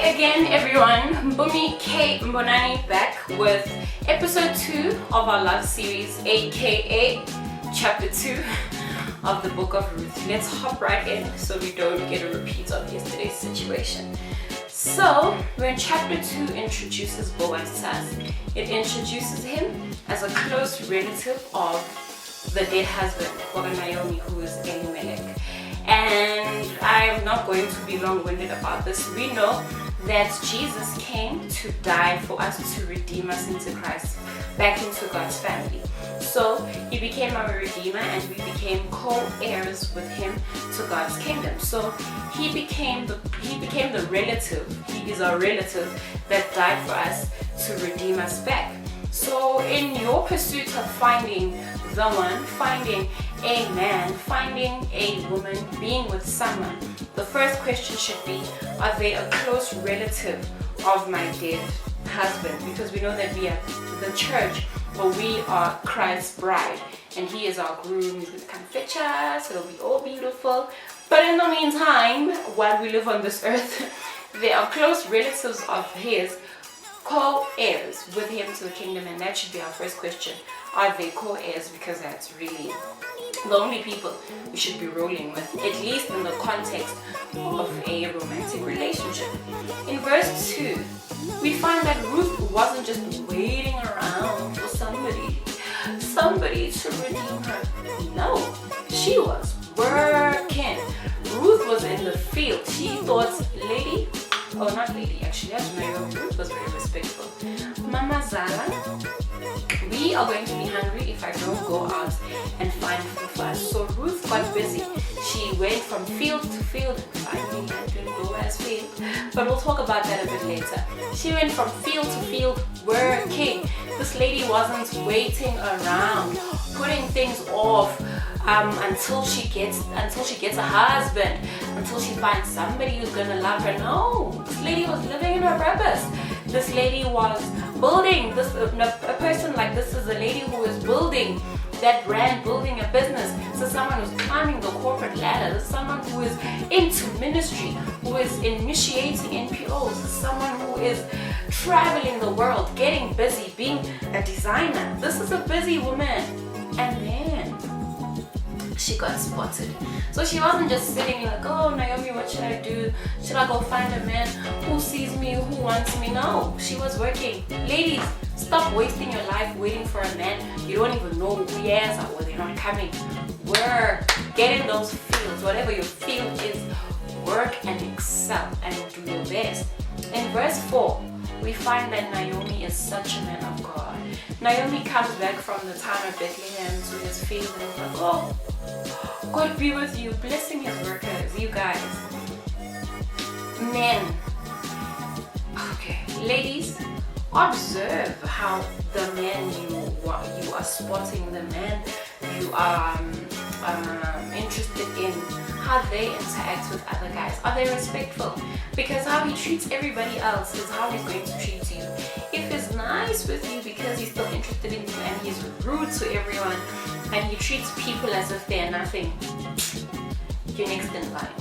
again, everyone. Bumi K Mbonani back with episode 2 of our love series, aka chapter 2 of the book of Ruth. Let's hop right in so we don't get a repeat of yesterday's situation. So, when chapter 2 introduces Boaz to us, it introduces him as a close relative of the dead husband, Naomi, who is Elimelech. And I'm not going to be long-winded about this. We know that Jesus came to die for us, to redeem us into Christ, back into God's family. So he became our redeemer and we became co-heirs with him to God's kingdom. So he became the relative. He is our relative that died for us to redeem us back. So in your pursuit of finding the one, finding a man, finding a woman, being with someone, the first question should be, are they a close relative of my dead husband? Because we know that we are the church, but we are Christ's bride, and he is our groom. He's going to come fetch us, it'll be all beautiful. But in the meantime, while we live on this earth, they are close relatives of his, co-heirs with him to the kingdom. And that should be our first question. Are they co-heirs? Because that's really the only people we should be rolling with, at least in the context of a romantic relationship. In verse 2, we find that Ruth wasn't just waiting around for somebody to redeem her. No, she was working. Ruth was in the field. She thought, not lady, actually, that's Ruth was very respectful. Mama Zala, we are going to be hungry if I don't go out and find food for us. So Ruth got busy. She went from field to field and finally landed in Boaz's field. But we'll talk about that a bit later. She went from field to field working. This lady wasn't waiting around, putting things off until she gets a husband, until she finds somebody who's gonna love her. No, this lady was living in her purpose. This lady was building. A person like this is a lady who is building that brand, building a business. This is someone who's climbing the corporate ladder. This is someone who is into ministry, who is initiating NPOs. This is someone who is traveling the world, getting busy, being a designer. This is a busy woman. And then she got spotted. So she wasn't just sitting like, oh, Naomi, what should I do? Should I go find a man who sees me, who wants me? No, she was working. Ladies, stop wasting your life waiting for a man you don't even know who he is or they're not coming. Work. Get in those fields. Whatever your field is, work and excel and do your best. In verse 4, we find that Naomi is such a man of God. Naomi comes back from the town of Bethlehem to his field and is like, oh, God be with you, blessing his workers, you guys. Men. Okay, ladies, observe how the man you are spotting, the man you are interested in, how they interact with other guys. Are they respectful? Because how he treats everybody else is how he's going to treat you. If he's nice with you because he's still interested in you and he's rude to everyone and he treats people as if they're nothing, you're next in line.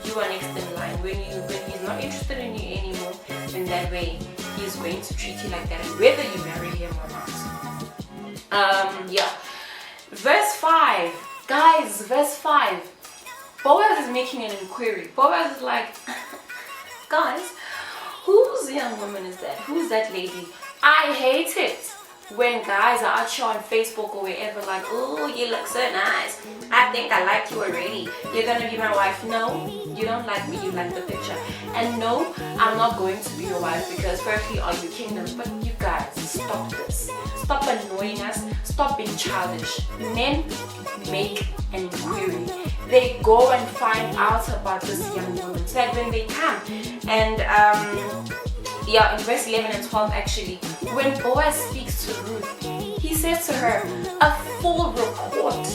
You are next in line. When he's not interested in you anymore, in that way, he's going to treat you like that, and whether you marry him or not. Verse 5. Guys, verse 5. Boaz is making an inquiry. Boaz is like, guys, whose young woman is that? Who's that lady? I hate it when guys are out here on Facebook or wherever like, oh, you look so nice. I think I like you already. You're gonna be my wife. No, you don't like me, you like the picture. And no, I'm not going to be your wife because firstly are you kingdom. But you guys, stop this. Stop annoying us. Stop being childish. Men make an inquiry. They go and find out about this young woman. So that when they come and in verse 11 and 12 actually, when Boaz speaks to Ruth, he says to her, a full report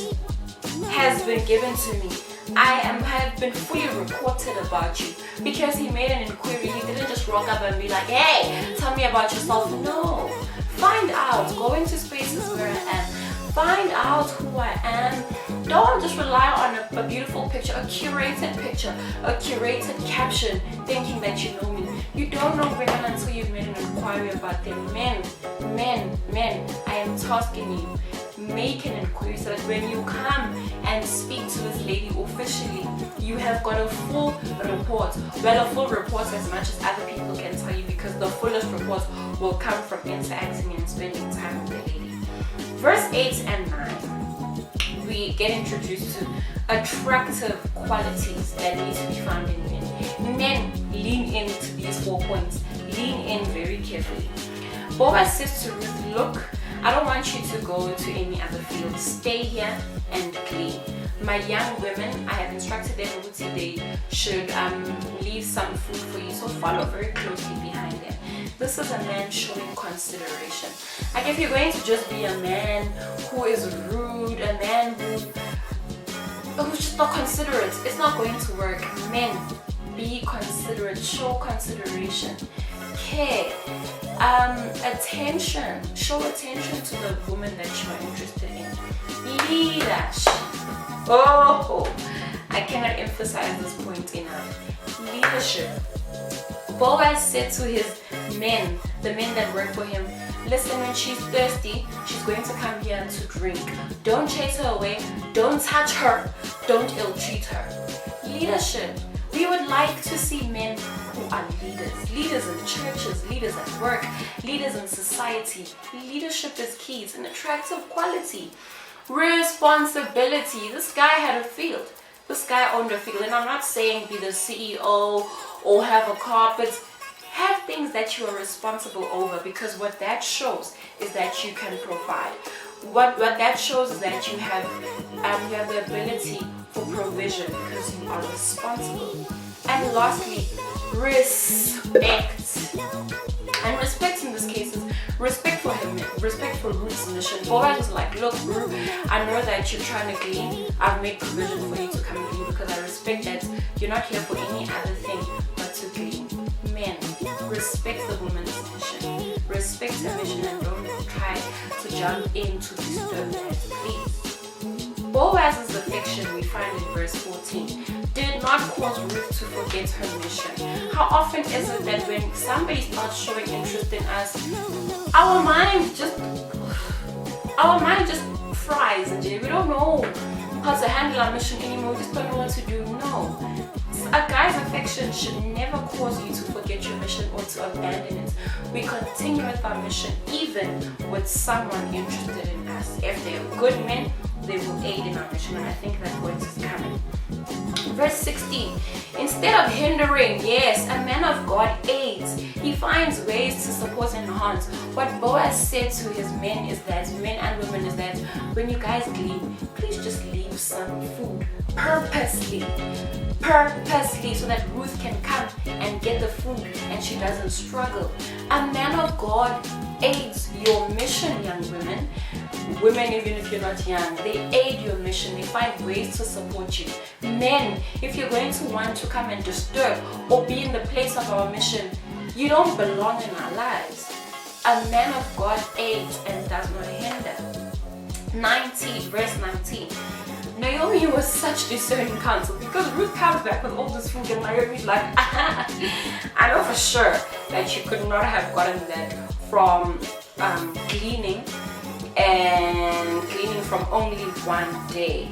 has been given to me. I have been fully reported about you. Because he made an inquiry, he didn't just rock up and be like, hey, tell me about yourself. No, find out, go into spaces where I am, find out who I am. Don't just rely on a beautiful picture, a curated caption, thinking that you know me. You you've made an inquiry about them. Men, I am tasking you. Make an inquiry so that when you come and speak to this lady officially, you have got a full report. Well, a full report as much as other people can tell you, because the fullest report will come from interacting and spending time with the lady. Verse 8 and 9, we get introduced to attractive qualities that need to be found in men. Men, lean into these 4 points. Lean in very carefully. Boaz says to Ruth, look, I don't want you to go to any other field. Stay here and glean. My young women, I have instructed them that they should leave some food for you, so follow very closely behind them. This is a man showing consideration. Like, if you're going to just be a man who is rude, a man who's just not considerate, it's not going to work. Men, be considerate, show consideration, care, attention, show attention to the woman that you are interested in. Leadership. Oh, I cannot emphasize this point enough. Leadership. Boaz said to his men, the men that work for him, listen, when she's thirsty, she's going to come here to drink. Don't chase her away. Don't touch her. Don't ill-treat her. Leadership. We would like to see men who are leaders. Leaders in churches, leaders at work, leaders in society. Leadership is key. It's an attractive quality. Responsibility. This guy had a field. This guy owned a field. And I'm not saying be the CEO or have a car, but have things that you are responsible over, because what that shows is that you can provide. What that shows is that you have the ability for provision because you are responsible. And lastly, respect. And respect in this case is respect for him, respect for Ruth's mission. Boaz was like, look, Ruth, I know that you're trying to glean. I've made provision for you to come and glean because I respect that you're not here for any other thing but to glean. Men, respect the woman's mission. Respect her mission and don't try to jump in to disturb that, please. Boaz's affection we find in verse 14 did not cause Ruth to forget her mission. How often is it that when somebody starts showing interest in us, our mind just fries and we don't know how to handle our mission anymore, we just don't know what to do. No. A guy's affection should never cause you to forget your mission or to abandon it. We continue with our mission even with someone interested in us. If they are good men, they will aid in our mission, and I think that point is coming. Verse 16, instead of hindering, yes, a man of God aids. He finds ways to support and enhance. What Boaz said to his men is that, men and women, is that when you guys glean, please just leave some food purposely, so that Ruth can come and get the food and she doesn't struggle. A man of God aids your mission, young women. Women, even if you're not young, they aid your mission. They find ways to support you. Men, if you're going to want to come and disturb or be in the place of our mission, you don't belong in our lives. A man of God aids and does not hinder. 19, verse 19. Naomi was such discerning counsel, because Ruth comes back with all this food and Naomi's like, I know for sure that you could not have gotten that from gleaning from only one day.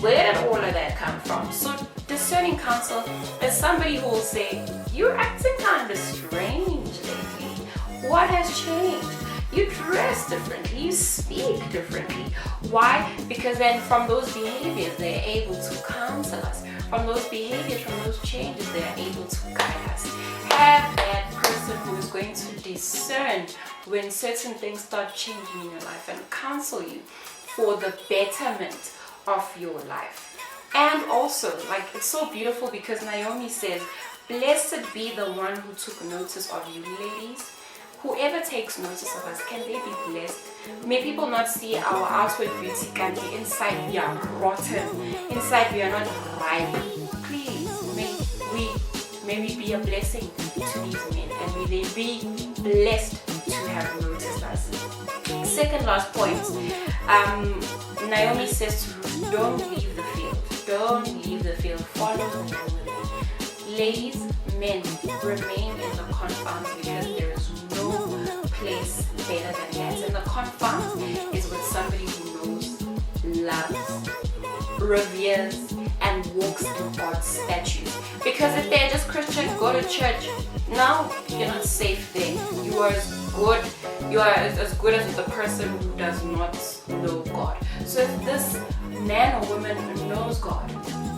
Where did all of that come from? So discerning counsel is somebody who will say, you're acting kind of strange lately. What has changed? You dress differently, you speak differently. Why? Because then from those behaviors, they're able to counsel us. From those behaviors, from those changes, they're able to guide us. Have that person who is going to discern when certain things start changing in your life and counsel you for the betterment of your life. And also, like, it's so beautiful because Naomi says, blessed be the one who took notice of you, ladies. Whoever takes notice of us, can they be blessed? May people not see our outward beauty, and the inside we are rotten. Inside we are not right. Please, may we be a blessing to these men, and may they be blessed to have noticed us. Second last point, Naomi says to Ruth, don't leave the field. Don't leave the field. Follow the women. Ladies, men, remain in the confines because there better than that. And the confidant is with somebody who knows, loves, reveres, and walks in God's statutes. Because if they're just Christian, go to church, no, you're not safe there. You are as good as the person who does not know God. So if this man or woman knows God,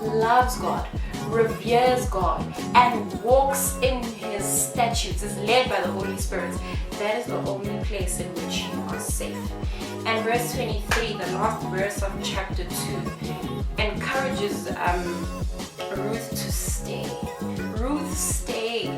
loves God, reveres God, and walks in His statutes, is led by the Holy Spirit, that is the only place in which you are safe. And verse 23, the last verse of chapter 2, encourages Ruth to stay. Ruth stayed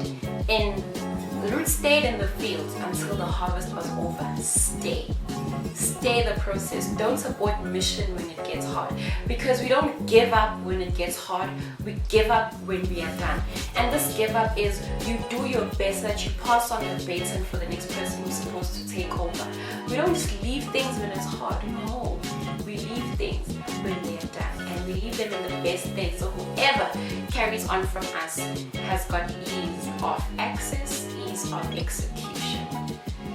in the fields until the harvest was over. Stay the process. Don't abort mission when it gets hard, because we don't give up when it gets hard. We give up when we are done. And this give up is you do your best, that you pass on the baton for the next person who's supposed to take over. We don't just leave things when it's hard. No, we leave things when they are done, and we leave them in the best things. So whoever carries on from us has got ease of access, ease of execution.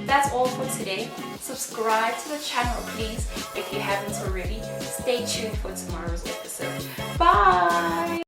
That's all for today. Subscribe to the channel, please, if you haven't already. Stay tuned for tomorrow's episode. Bye!